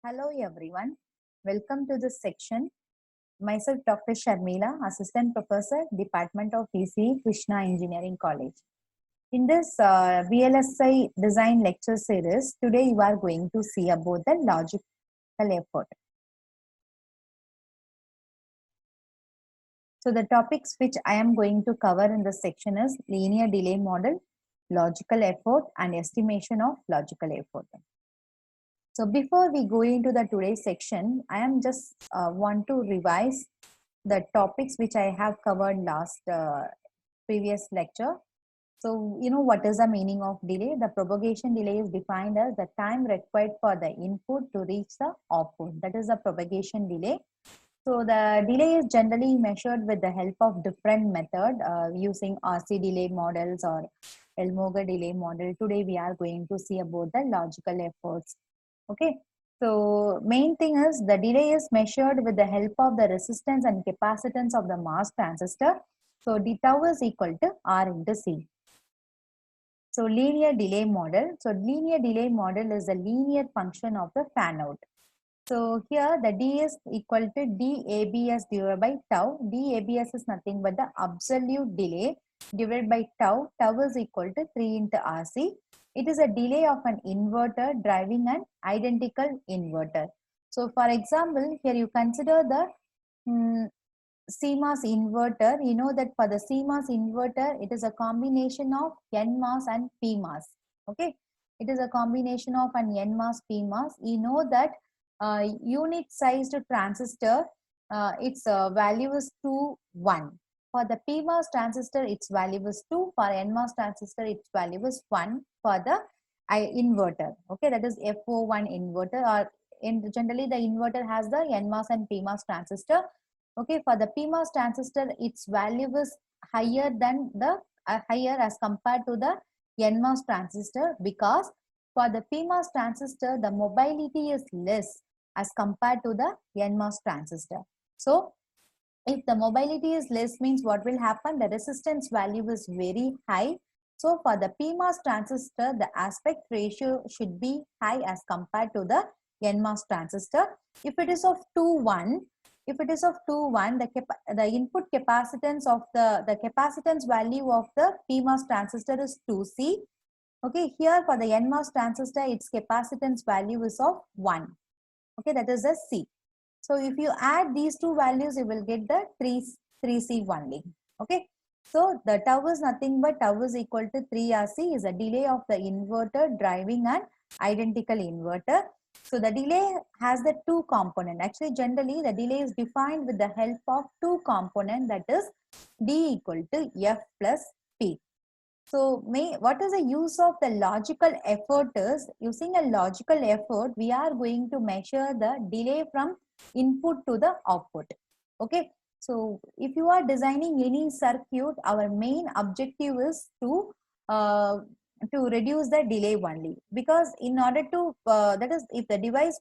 Hello everyone, welcome to this section. Myself Dr. Sharmila, Assistant Professor, Department of ECE, Krishna Engineering College. In this VLSI design lecture series, today you are going to see about the logical effort. So the topics which I am going to cover in this section is linear delay model, logical effort and estimation of logical effort. So before we go into the today's section, I am just want to revise the topics which I have covered last previous lecture. So you know what is the meaning of delay? The propagation delay is defined as the time required for the input to reach the output. That is the propagation delay. So the delay is generally measured with the help of different method using RC delay models or Elmore delay model. Today we are going to see about the logical efforts. Okay, so main thing is the delay is measured with the help of the resistance and capacitance of the MOS transistor. So d tau is equal to R into C. So linear delay model. So linear delay model is a linear function of the fan out. So here the D is equal to DABS divided by tau. DABS is nothing but the absolute delay divided by tau. Tau is equal to 3 into RC. It is a delay of an inverter driving an identical inverter. So for example, here you consider the CMOS inverter. You know that for the CMOS inverter, it is a combination of NMOS and PMOS. Okay, it is a combination of an NMOS, PMOS. You know that unit sized transistor, its value is 2, 1. For the PMOS transistor, its value is 2. For NMOS transistor, its value is 1 for the inverter. Okay, that is FO1 inverter, or generally the inverter has the NMOS and PMOS transistor. Okay, for the PMOS transistor, its value is higher than the higher as compared to the NMOS transistor, because for the PMOS transistor, the mobility is less as compared to the NMOS transistor. So if the mobility is less, means what will happen? The resistance value is very high. So for the PMOS transistor, the aspect ratio should be high as compared to the NMOS transistor. If it is of 2:1, if it is of 2:1, the input capacitance of the capacitance value of the PMOS transistor is 2C. Okay, here for the NMOS transistor, its capacitance value is of 1. Okay, that is a C. So if you add these two values, you will get the 3C only. Okay. So the tau is nothing but tau is equal to 3RC is a delay of the inverter driving an identical inverter. So the delay has the two component. Actually, generally the delay is defined with the help of two component, that is D equal to F plus P. So what is the use of the logical effort is, using a logical effort, we are going to measure the delay from input to the output. Okay. So if you are designing any circuit, our main objective is to reduce the delay only, because in order to that is, if the device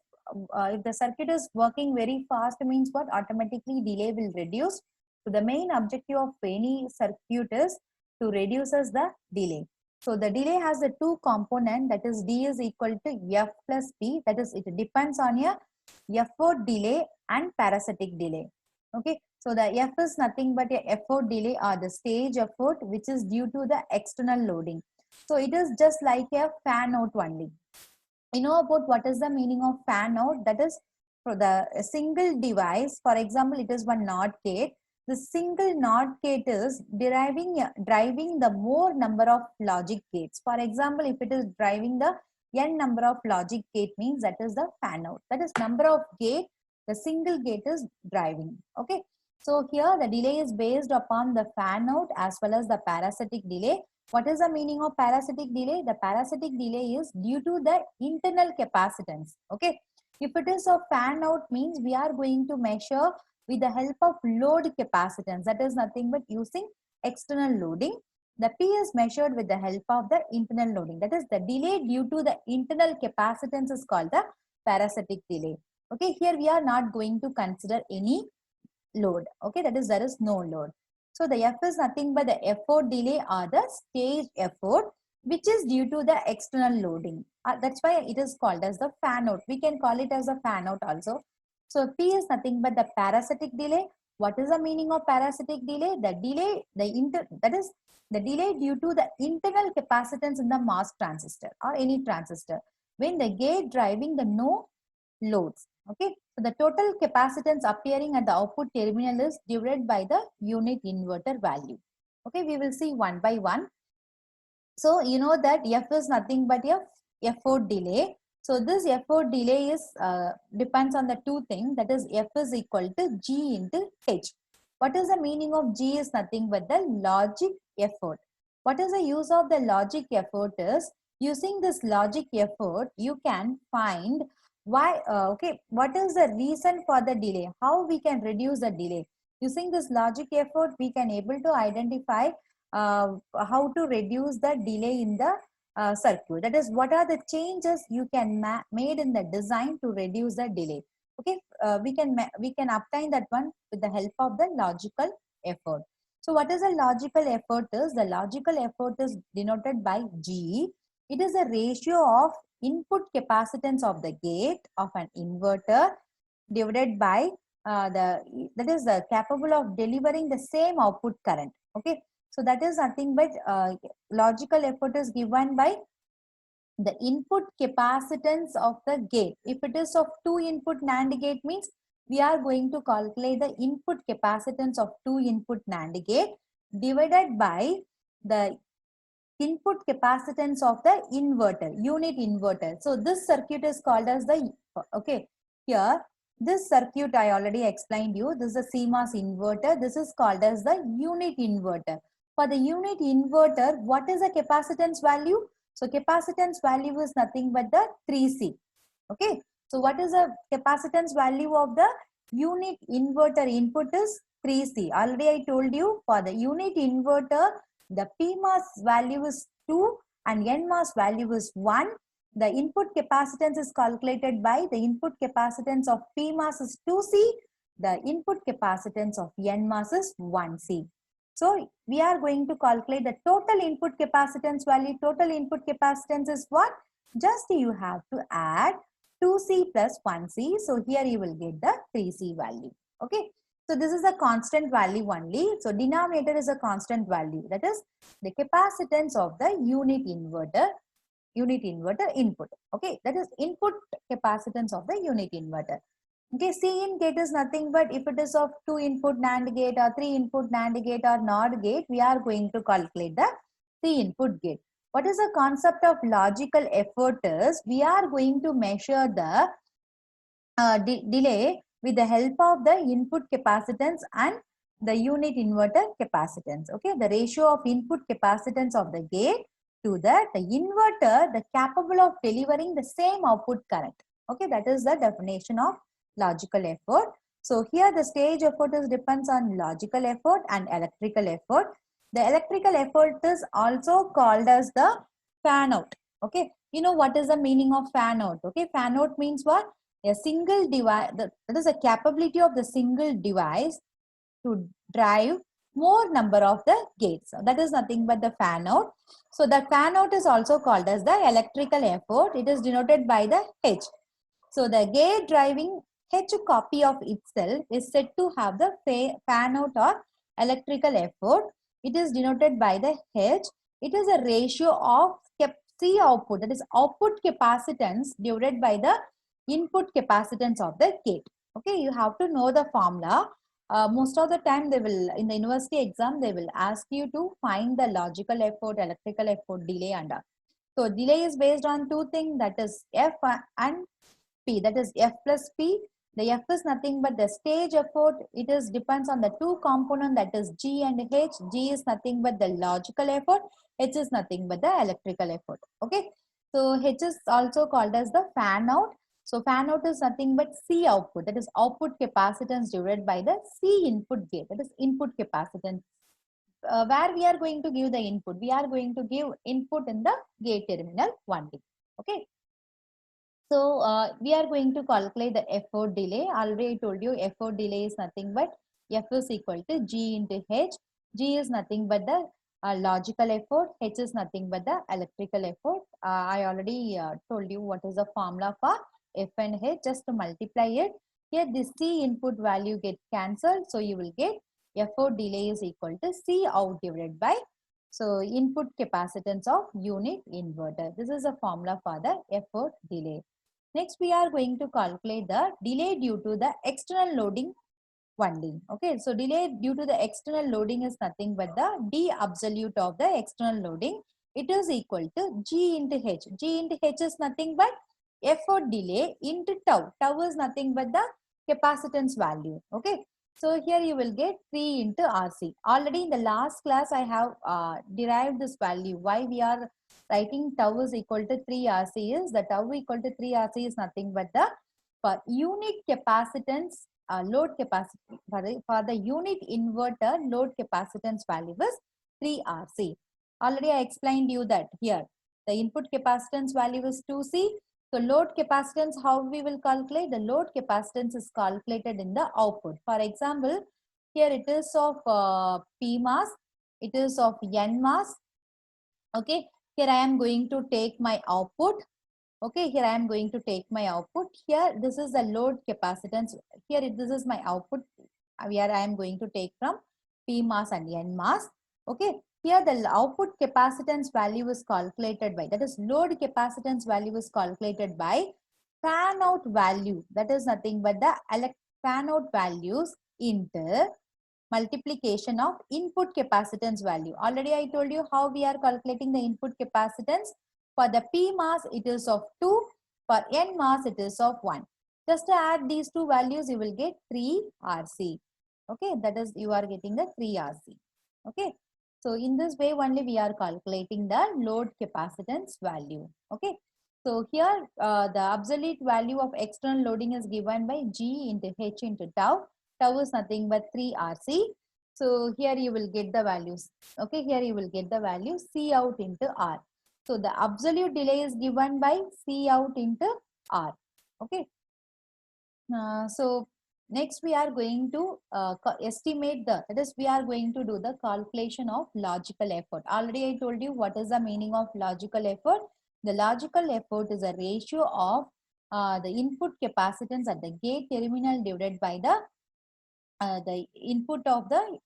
if the circuit is working very fast, means what, automatically delay will reduce. So the main objective of any circuit is to reduces the delay. So the delay has the two component, that is D is equal to F plus P, that is it depends on your effort delay and parasitic delay. Okay, so the F is nothing but a effort delay or the stage effort, which is due to the external loading. So it is just like a fan out only. You know about what is the meaning of fan out? That is, for the single device, for example, it is one NOT gate. The single NOT gate is driving the more number of logic gates. For example, if it is driving the n number of logic gate, means that is the fan out. That is number of gate the single gate is driving. Okay. So here the delay is based upon the fan out as well as the parasitic delay. What is the meaning of parasitic delay? The parasitic delay is due to the internal capacitance. Okay. If it is a fan out, means we are going to measure with the help of load capacitance. That is nothing but using external loading. The P is measured with the help of the internal loading. That is, the delay due to the internal capacitance is called the parasitic delay. Okay, here we are not going to consider any load. Okay, that is, there is no load. So the F is nothing but the effort delay or the stage effort. which is due to the external loading. That's why it is called as the fan out. We can call it as a fan out also. So P is nothing but the parasitic delay. What is the meaning of parasitic delay? The delay, that is the delay due to the internal capacitance in the mask transistor or any transistor when the gate driving the no loads. Okay, so the total capacitance appearing at the output terminal is divided by the unit inverter value. Okay, we will see one by one. So you know that F is nothing but a F4 delay. So this F4 delay is depends on the two things, that is F is equal to G into H. What is the meaning of G is nothing but the logic effort. What is the use of the logic effort is, using this logic effort you can find why okay, what is the reason for the delay, how we can reduce the delay. Using this logic effort we can able to identify how to reduce the delay in the circuit. That is, what are the changes you can made in the design to reduce the delay. Okay, we can obtain that one with the help of the logical effort. So what is a logical effort is, the logical effort is denoted by G. It is a ratio of input capacitance of the gate of an inverter divided by that is capable of delivering the same output current. Okay, so that is nothing but logical effort is given by the input capacitance of the gate. If it is of 2 input NAND gate means we are going to calculate the input capacitance of 2 input NAND gate divided by the input capacitance of the inverter, unit inverter. So this circuit is called as the, okay, here this circuit I already explained you. This is a CMOS inverter. This is called as the unit inverter. For the unit inverter, what is the capacitance value? So capacitance value is nothing but the 3C. Okay. So what is the capacitance value of the unit inverter input is 3C. Already I told you, for the unit inverter, the PMOS value is 2 and NMOS value is 1. The input capacitance is calculated by the input capacitance of PMOS is 2C. The input capacitance of NMOS is 1C. So we are going to calculate the total input capacitance value. Total input capacitance is what? Just you have to add 2C plus 1C. So here you will get the 3C value. Okay. So this is a constant value only. So denominator is a constant value. That is the capacitance of the unit inverter input. Okay. That is input capacitance of the unit inverter. Okay. C in gate is nothing but if it is of 2 input NAND gate or 3 input NAND gate or NOR gate, we are going to calculate the 3 input gate. What is the concept of logical effort is, we are going to measure the delay with the help of the input capacitance and the unit inverter capacitance. Okay, the ratio of input capacitance of the gate to the inverter, the capable of delivering the same output current. Okay, that is the definition of logical effort. So here the stage effort is depends on logical effort and electrical effort. The electrical effort is also called as the fan out. Okay, you know what is the meaning of fan out? Okay, fan out means what? A single device, that is a capability of the single device to drive more number of the gates. That is nothing but the fan out. So the fan out is also called as the electrical effort. It is denoted by the H. So the gate driving H copy of itself is said to have the fan out or electrical effort. It is denoted by the H. It is a ratio of C output, that is output capacitance divided by the input capacitance of the gate. Okay, you have to know the formula. Most of the time they will, in the university exam, they will ask you to find the logical effort, electrical effort, delay and all. So delay is based on two things, that is F and P, that is F plus P. The F is nothing but the stage effort. It is depends on the two component, that is G and H. G is nothing but the logical effort. H is nothing but the electrical effort. Okay. So H is also called as the fan out. So fan out is nothing but C output, that is output capacitance divided by the C input gate, that is input capacitance. Where we are going to give the input? We are going to give input in the gate terminal only. Okay. So we are going to calculate the effort delay. Already I told you effort delay is nothing but F is equal to G into H. G is nothing but the logical effort. H is nothing but the electrical effort. I already told you what is the formula for F and H. Just to multiply it. Here this C input value get cancelled. So you will get effort delay is equal to C out divided by so input capacitance of unit inverter. This is a formula for the effort delay. Next we are going to calculate the delay due to the external loading only. Okay, so delay due to the external loading is nothing but the D absolute of the external loading. It is equal to G into H. G into H is nothing but effort delay into tau. Tau is nothing but the capacitance value. Okay, so here you will get 3 into RC. Already in the last class I have derived this value. Why we are writing tau is equal to 3 RC is the tau equal to 3 RC is nothing but the for unit capacitance load capacity for the unit inverter load capacitance value is 3 RC. Already I explained you that here the input capacitance value is 2C. So load capacitance, how we will calculate? The load capacitance is calculated in the output. For example, here it is of P mass, it is of N mass. Okay, here I am going to take my output. Okay, here I am going to take my output. Here, this is the load capacitance. Here, this is my output where I am going to take from P mass and N mass. Okay, here the output capacitance value is calculated by, that is load capacitance value is calculated by fan out value. That is nothing but the fan out values into multiplication of input capacitance value. Already I told you how we are calculating the input capacitance. For the P mass, it is of 2. For N mass, it is of 1. Just to add these two values, you will get 3 RC. Okay, that is you are getting the 3 RC. Okay, so in this way only we are calculating the load capacitance value. Okay, so here the absolute value of external loading is given by G into H into tau. Tau is nothing but 3 RC. So here you will get the values. Okay, here you will get the value C out into R. So the absolute delay is given by C out into R. Okay. So next we are going to estimate the, that is we are going to do the calculation of logical effort. Already I told you what is the meaning of logical effort. The logical effort is a ratio of the input capacitance at the gate terminal divided by the input of the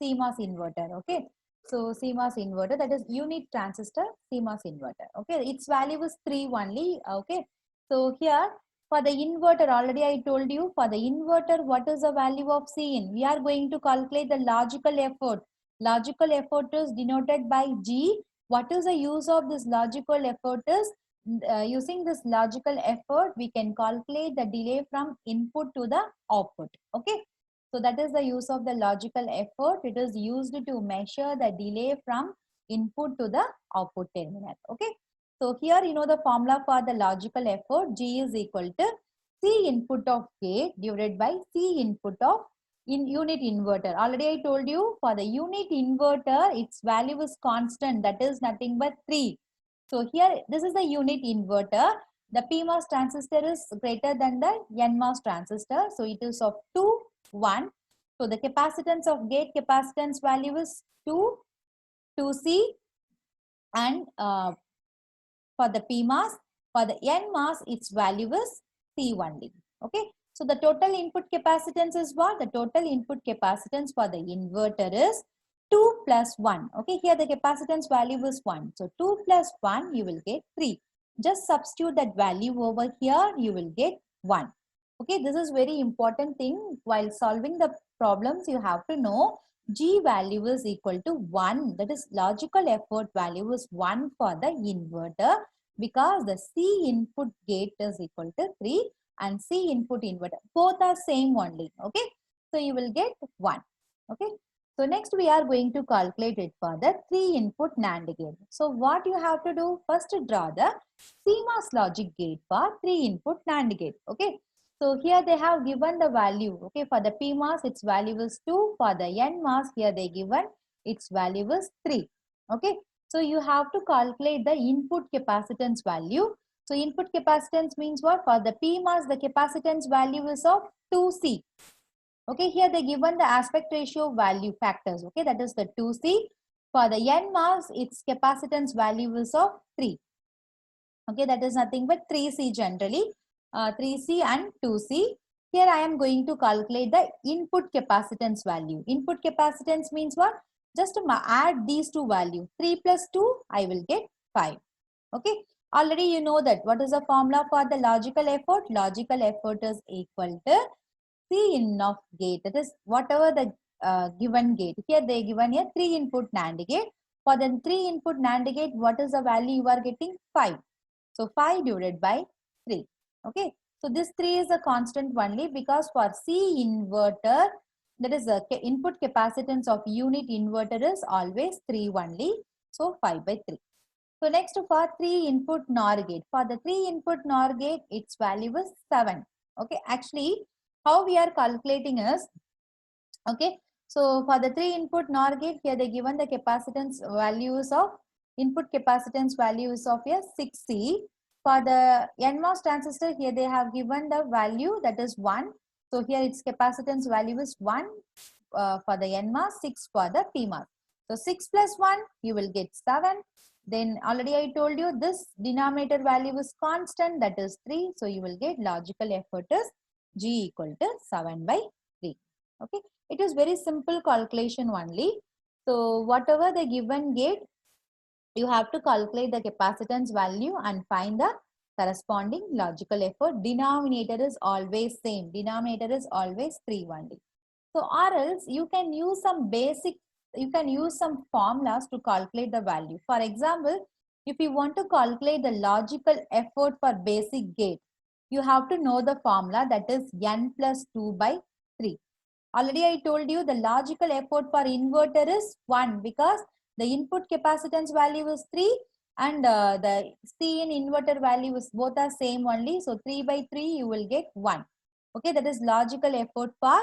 CMOS inverter. Okay. So CMOS inverter, that is unit transistor CMOS inverter. Okay. Its value is 3 only. Okay. So here for the inverter, already I told you for the inverter, what is the value of Cin? We are going to calculate the logical effort. Logical effort is denoted by G. What is the use of this logical effort is using this logical effort, we can calculate the delay from input to the output. Okay. So that is the use of the logical effort. It is used to measure the delay from input to the output terminal. Okay. So here you know the formula for the logical effort. G is equal to C input of gate divided by C input of unit inverter. Already I told you for the unit inverter, its value is constant. That is nothing but 3. So here this is the unit inverter. The PMOS transistor is greater than the NMOS transistor. So it is of 2, 1. So the capacitance of gate capacitance value is 2C, and for the PMOS, for the NMOS, its value is C only. Okay. So the total input capacitance is what? The total input capacitance for the inverter is 2 plus 1. Okay. Here the capacitance value is 1. So 2 plus 1, you will get 3. Just substitute that value over here, you will get 1. Okay, this is very important thing. While solving the problems, you have to know G value is equal to 1. That is logical effort value is 1 for the inverter, because the C input gate is equal to 3 and C input inverter. Both are same only. Okay, so you will get 1. Okay. So next we are going to calculate it for the 3 input NAND gate. So what you have to do? First draw the CMOS logic gate for 3 input NAND gate. Okay. So here they have given the value. Okay. For the PMOS, its value is 2. For the NMOS, here they given its value is 3. Okay. So you have to calculate the input capacitance value. So input capacitance means what? For the PMOS, the capacitance value is of 2C. Okay, here they given the aspect ratio value factors. Okay, that is the 2C. For the NMOS, its capacitance value is of 3. Okay, that is nothing but 3C generally, 3C and 2C. Here I am going to calculate the input capacitance value. Input capacitance means what? Just to add these two values. 3 plus 2, I will get 5. Okay, already you know that. What is the formula for the logical effort? Logical effort is equal to C in of gate. That is whatever the given gate. Here they given a 3 input NAND gate. For the 3 input NAND gate, what is the value you are getting? 5. So 5 divided by 3. Okay. So this 3 is a constant only because for C inverter, that is the input capacitance of unit inverter is always 3 only. So 5 by 3. So next for 3 input NOR gate. For the 3 input NOR gate, its value is 7. Okay. Actually, how we are calculating is, okay. So for the 3 input NOR gate, here they given the capacitance values of input capacitance values of a 6C. For the NMOS transistor, here they have given the value that is 1. So here its capacitance value is 1 for the NMOS, 6 for the PMOS. So 6 plus 1, you will get 7. Then already I told you this denominator value is constant, that is 3. So you will get logical effort is G equal to 7 by 3. Okay. It is very simple calculation only. So whatever the given gate, you have to calculate the capacitance value and find the corresponding logical effort. Denominator is always same. Denominator is always 3 only. So or else you can use some formulas to calculate the value. For example, if you want to calculate the logical effort for basic gate, you have to know the formula, that is n plus 2 by 3. Already I told you the logical effort for inverter is 1 because the input capacitance value is 3 and the C in inverter value is both are same only. So 3 by 3 you will get 1. Okay, that is logical effort for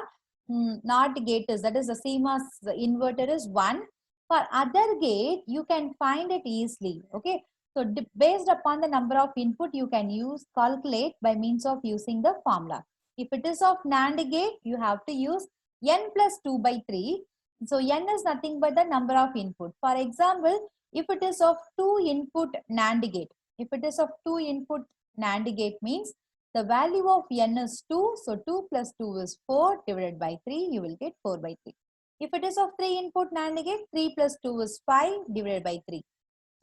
NOT gate is, that is the CMOS inverter is 1. For other gate you can find it easily. Okay, so based upon the number of input you can calculate by means of using the formula. If it is of NAND gate, you have to use n plus 2 by 3. So n is nothing but the number of input. For example, if it is of 2 input NAND gate, if it is of 2 input NAND gate means the value of n is 2. So 2 plus 2 is 4 divided by 3. You will get 4 by 3. If it is of 3 input NAND gate, 3 plus 2 is 5 divided by 3.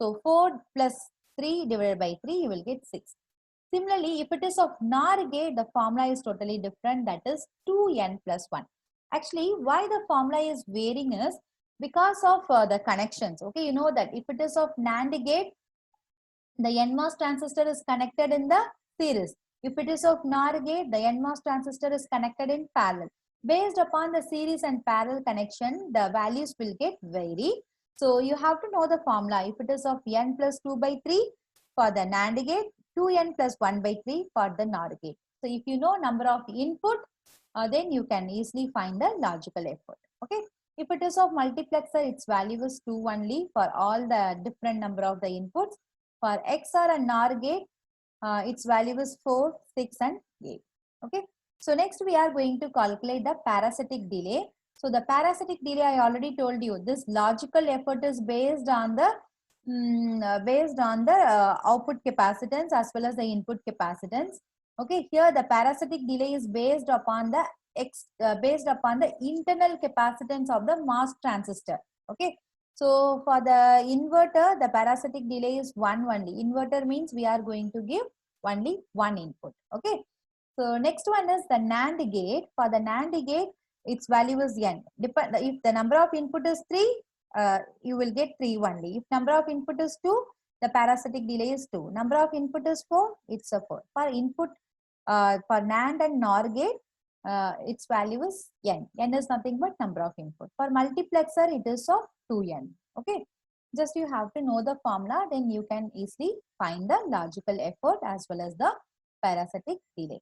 So 4 plus 3 divided by 3, you will get 6. Similarly, if it is of NOR gate, the formula is totally different. That is 2n plus 1. Actually, why the formula is varying is because of the connections. Okay, you know that if it is of NAND gate, the NMOS transistor is connected in the series. If it is of NOR gate, the NMOS transistor is connected in parallel. Based upon the series and parallel connection, the values will get vary. So you have to know the formula. If it is of n plus 2 by 3 for the NAND gate, 2n plus 1 by 3 for the NOR gate. So if you know number of input, then you can easily find the logical effort. Okay. If it is of multiplexer, its value is 2 only for all the different number of the inputs. For XOR and NOR gate, its value is 4, 6 and 8. Okay. So next we are going to calculate the parasitic delay. So the parasitic delay, I already told you, this logical effort is based on the output capacitance as well as the input capacitance. Okay, here the parasitic delay is based upon the internal capacitance of the MOS transistor. Okay, so for the inverter, the parasitic delay is 1 only. Inverter means we are going to give only one input. Okay, so next one is the NAND gate. For the NAND gate, its value is n. If the number of input is 3, you will get 3 only. If number of input is 2, the parasitic delay is 2. Number of input is 4, it's a 4. For input, for NAND and NOR gate, its value is n. N is nothing but number of input. For multiplexer, it is of 2n. Okay. Just you have to know the formula, then you can easily find the logical effort as well as the parasitic delay.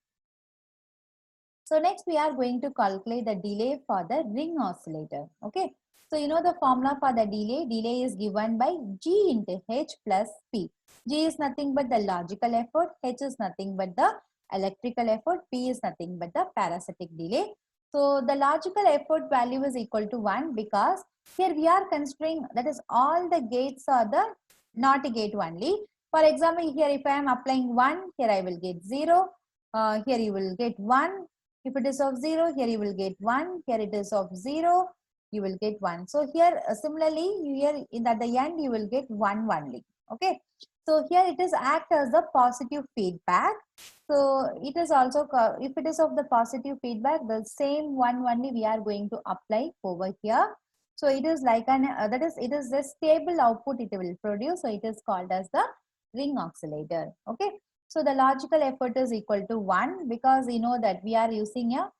So next we are going to calculate the delay for the ring oscillator. Okay. So you know the formula for the delay. Delay is given by G into H plus P. G is nothing but the logical effort. H is nothing but the electrical effort. P is nothing but the parasitic delay. So the logical effort value is equal to 1 because here we are considering that is all the gates are the NOT gate only. For example, here if I am applying 1, here I will get 0. Here you will get 1. If it is of 0, here you will get 1. Here it is of 0, you will get 1. So here similarly, here in at the end you will get 1 only. Okay. So here it is act as the positive feedback. So it is also, if it is of the positive feedback, the same one only we are going to apply over here. So it is like an, that is, it is a stable output it will produce. So it is called as the ring oscillator. Okay. So the logical effort is equal to 1 because you know that we are using a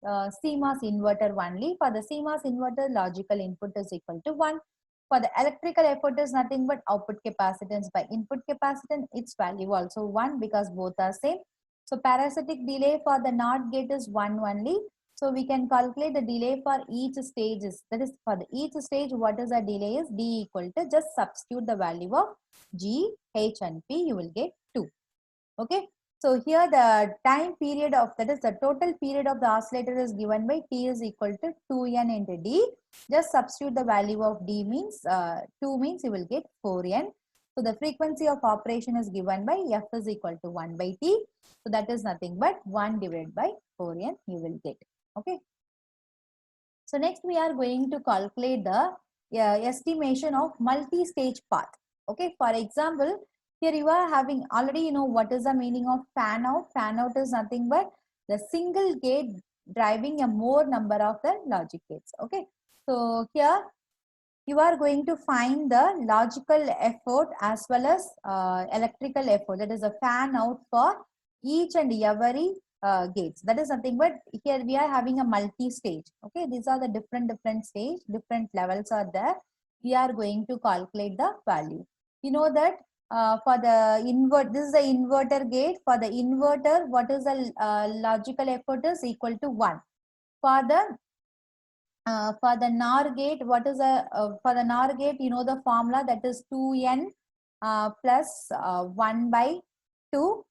CMOS inverter only. For the CMOS inverter, logical input is equal to 1. For the electrical effort is nothing but output capacitance by input capacitance. Its value also 1 because both are same. So parasitic delay for the NOT gate is 1 only. So we can calculate the delay for each stages. That is for the each stage, what is the delay is D equal to, just substitute the value of G, H and P, you will get 2. Okay. So here the time period of, that is the total period of the oscillator is given by T is equal to 2N into D. Just substitute the value of D means 2 means you will get 4N. So the frequency of operation is given by F is equal to 1 by T. So that is nothing but 1 divided by 4N you will get. Okay. So next we are going to calculate the estimation of multi-stage path. Okay. For example, here you are having already, you know what is the meaning of fan out. Fan out is nothing but the single gate driving a more number of the logic gates. Okay. So here you are going to find the logical effort as well as electrical effort. That is a fan out for each and every gates. That is nothing but here we are having a multi-stage. Okay, these are the different stage, different levels are there. We are going to calculate the value. You know that for the invert, this is the inverter gate. For the inverter, what is the logical effort is equal to 1. For the NOR gate, what is the for the NOR gate? You know the formula, that is 2n plus 1 by 2.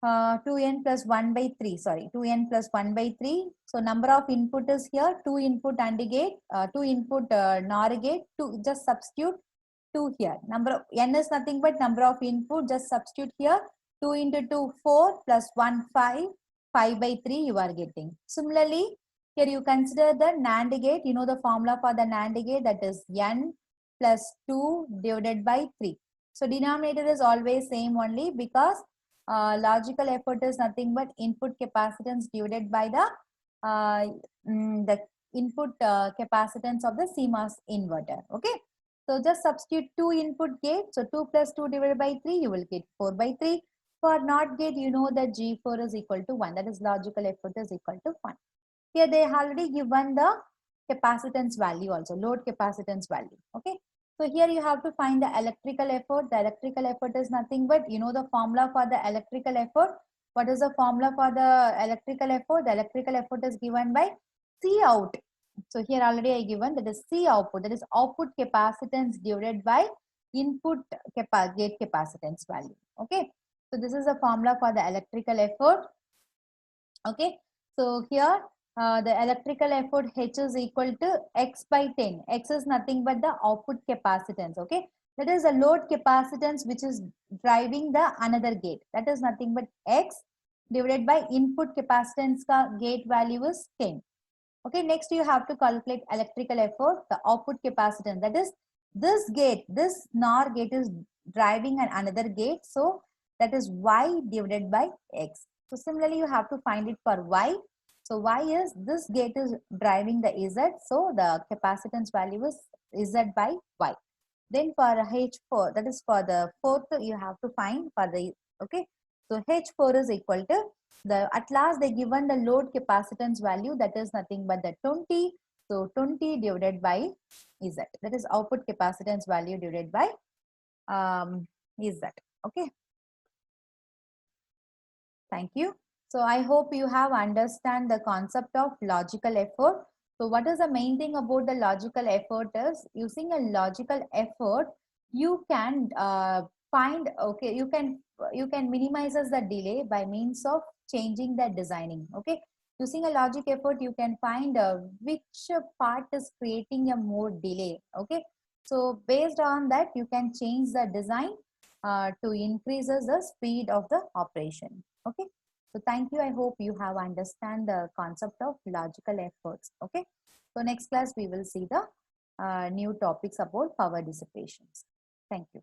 2n plus 1 by 3, sorry, 2n plus 1 by 3. So number of input is here, 2 input AND gate, 2 input NOR gate, 2, just substitute 2 here. Number of, n is nothing but number of input, just substitute here, 2 into 2, 4 plus 1, 5, 5 by 3 you are getting. Similarly, here you consider the NAND gate, you know the formula for the NAND gate, that is n plus 2 divided by 3. So denominator is always same only because logical effort is nothing but input capacitance divided by the input capacitance of the CMOS inverter. Okay. So just substitute 2 input gate. So 2 plus 2 divided by 3, you will get 4 by 3. For NOT gate, you know that G4 is equal to 1. That is logical effort is equal to 1. Here they already given the capacitance value also, load capacitance value. Okay. So here you have to find the electrical effort. The electrical effort is nothing but, you know the formula for the electrical effort. What is the formula for the electrical effort? The electrical effort is given by C out. So here already I given, that is C output. That is output capacitance divided by input gate capacitance value. Okay. So this is the formula for the electrical effort. Okay. So here the electrical effort H is equal to X by 10. X is nothing but the output capacitance. Okay. That is a load capacitance which is driving the another gate. That is nothing but X divided by input capacitance gate value is 10. Okay. Next you have to calculate electrical effort, the output capacitance. That is this gate, this NOR gate is driving another gate. So that is Y divided by X. So similarly you have to find it for Y. So Y is, this gate is driving the Z. So the capacitance value is Z by Y. Then for H4, that is for the fourth, you have to find for the, okay. So H4 is equal to the, at last they given the load capacitance value, that is nothing but the 20. So 20 divided by Z. That is output capacitance value divided by Z. Okay. Thank you. So I hope you have understand the concept of logical effort. So what is the main thing about the logical effort is, using a logical effort, you can find, okay, you can minimize the delay by means of changing the designing. Okay. Using a logic effort, you can find which part is creating a more delay. Okay, so based on that, you can change the design to increases the speed of the operation. Okay, so thank you. I hope you have understand the concept of logical efforts. Okay, so next class we will see the new topics about power dissipations. Thank you.